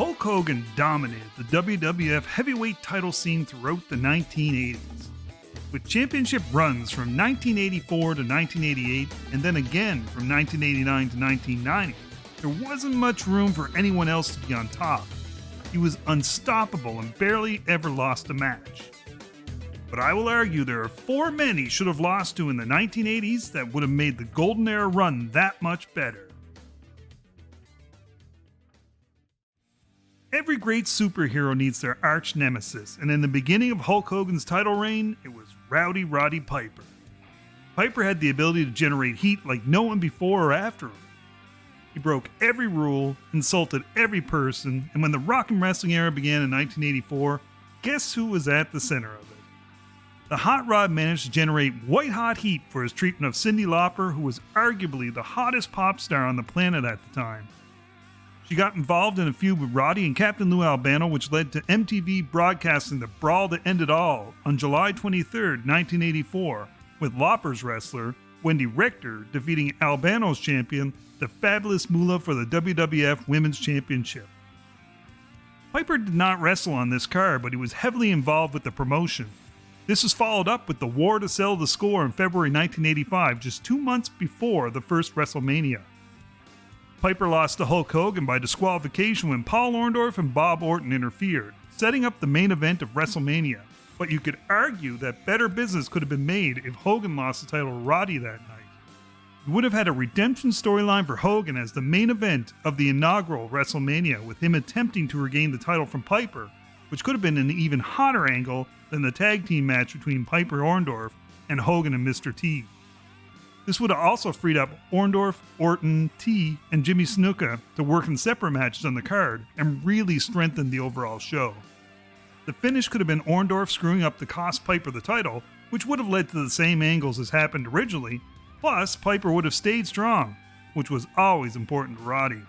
Hulk Hogan dominated the WWF Heavyweight Title scene throughout the 1980s. With championship runs from 1984 to 1988 and then again from 1989 to 1990, there wasn't much room for anyone else to be on top. He was unstoppable and barely ever lost a match. But I will argue there are 4 men he should have lost to in the 1980s that would have made the Golden Era run that much better. Every great superhero needs their arch nemesis, and in the beginning of Hulk Hogan's title reign, it was Roddy Piper. Piper had the ability to generate heat like no one before or after him. He broke every rule, insulted every person, and when the rock and wrestling era began in 1984, guess who was at the center of it? The Hot Rod managed to generate white-hot heat for his treatment of Cyndi Lauper, who was arguably the hottest pop star on the planet at the time. She got involved in a feud with Roddy and Captain Lou Albano, which led to MTV broadcasting the Brawl That Ended All on July 23, 1984, with Lauper's wrestler, Wendy Richter, defeating Albano's champion, the Fabulous Moolah, for the WWF Women's Championship. Piper did not wrestle on this card, but he was heavily involved with the promotion. This was followed up with the War to Settle the Score in February 1985, just 2 months before the first WrestleMania. Piper lost to Hulk Hogan by disqualification when Paul Orndorf and Bob Orton interfered, setting up the main event of WrestleMania. But you could argue that better business could have been made if Hogan lost the title to Roddy that night. You would have had a redemption storyline for Hogan as the main event of the inaugural WrestleMania, with him attempting to regain the title from Piper, which could have been an even hotter angle than the tag team match between Piper Orndorf and Hogan and Mr. T. This would have also freed up Orndorf, Orton, T, and Jimmy Snuka to work in separate matches on the card and really strengthened the overall show. The finish could have been Orndorf screwing up to cost Piper the title, which would have led to the same angles as happened originally, plus Piper would have stayed strong, which was always important to Roddy.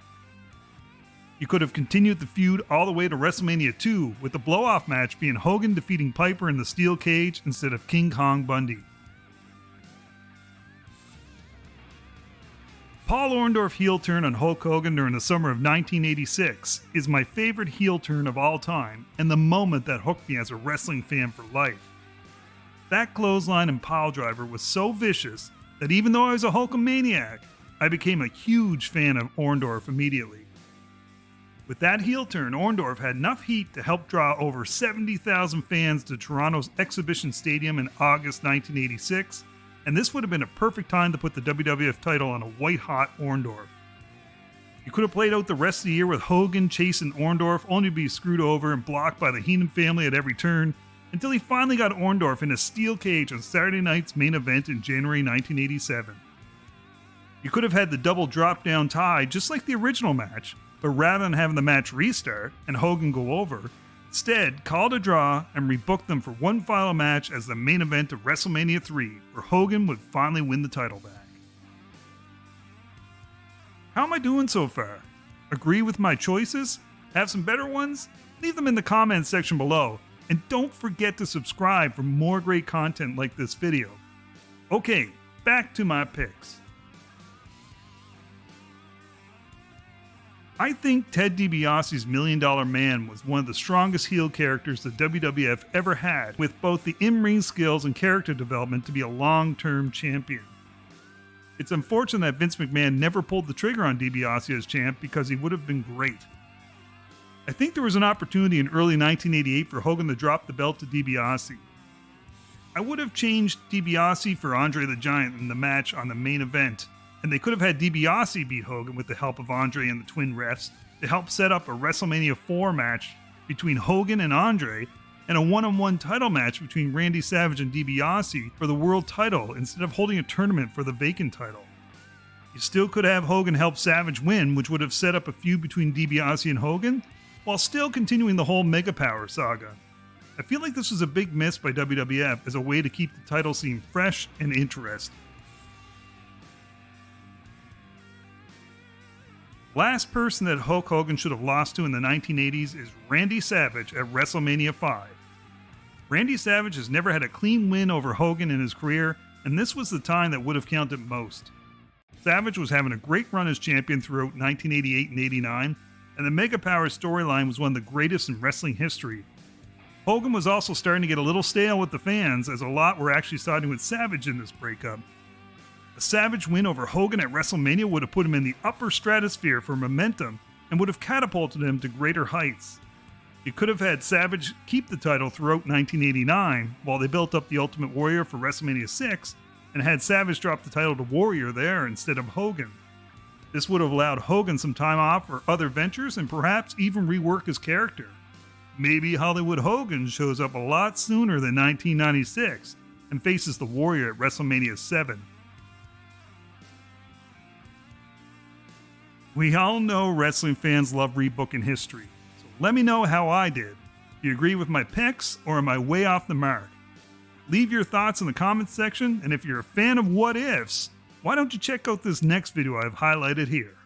You could have continued the feud all the way to WrestleMania 2, with the blow-off match being Hogan defeating Piper in the steel cage instead of King Kong Bundy. Paul Orndorff heel turn on Hulk Hogan during the summer of 1986 is my favorite heel turn of all time and the moment that hooked me as a wrestling fan for life. That clothesline and pile driver was so vicious that even though I was a Hulkamaniac, I became a huge fan of Orndorff immediately. With that heel turn, Orndorff had enough heat to help draw over 70,000 fans to Toronto's Exhibition Stadium in August 1986, and this would have been a perfect time to put the WWF title on a white-hot Orndorff. You could have played out the rest of the year with Hogan chasing Orndorff, only to be screwed over and blocked by the Heenan family at every turn, until he finally got Orndorff in a steel cage on Saturday night's main event in January 1987. You could have had the double drop-down tie just like the original match, but rather than having the match restart and Hogan go over, instead, called a draw and rebooked them for one final match as the main event of WrestleMania 3, where Hogan would finally win the title back. How am I doing so far? Agree with my choices? Have some better ones? Leave them in the comments section below, and don't forget to subscribe for more great content like this video. Okay, back to my picks. I think Ted DiBiase's $1 Million Man was one of the strongest heel characters the WWF ever had, with both the in-ring skills and character development to be a long-term champion. It's unfortunate that Vince McMahon never pulled the trigger on DiBiase as champ because he would have been great. I think there was an opportunity in early 1988 for Hogan to drop the belt to DiBiase. I would have changed DiBiase for Andre the Giant in the match on the main event, and they could have had DiBiase beat Hogan with the help of Andre and the Twin Refs to help set up a WrestleMania 4 match between Hogan and Andre and a one-on-one title match between Randy Savage and DiBiase for the world title instead of holding a tournament for the vacant title. You still could have Hogan help Savage win, which would have set up a feud between DiBiase and Hogan, while still continuing the whole Mega Power saga. I feel like this was a big miss by WWF as a way to keep the title scene fresh and interesting. Last person that Hulk Hogan should have lost to in the 1980s is Randy Savage at WrestleMania 5. Randy Savage has never had a clean win over Hogan in his career, and this was the time that would have counted most. Savage was having a great run as champion throughout 1988 and 89, and the Mega Power storyline was one of the greatest in wrestling history. Hogan was also starting to get a little stale with the fans, as a lot were actually siding with Savage in this breakup. A Savage win over Hogan at WrestleMania would have put him in the upper stratosphere for momentum and would have catapulted him to greater heights. You could have had Savage keep the title throughout 1989 while they built up the Ultimate Warrior for WrestleMania 6 and had Savage drop the title to Warrior there instead of Hogan. This would have allowed Hogan some time off for other ventures and perhaps even rework his character. Maybe Hollywood Hogan shows up a lot sooner than 1996 and faces the Warrior at WrestleMania 7. We all know wrestling fans love rebooking history, so let me know how I did. Do you agree with my picks or am I way off the mark? Leave your thoughts in the comments section, and if you're a fan of What Ifs, why don't you check out this next video I've highlighted here.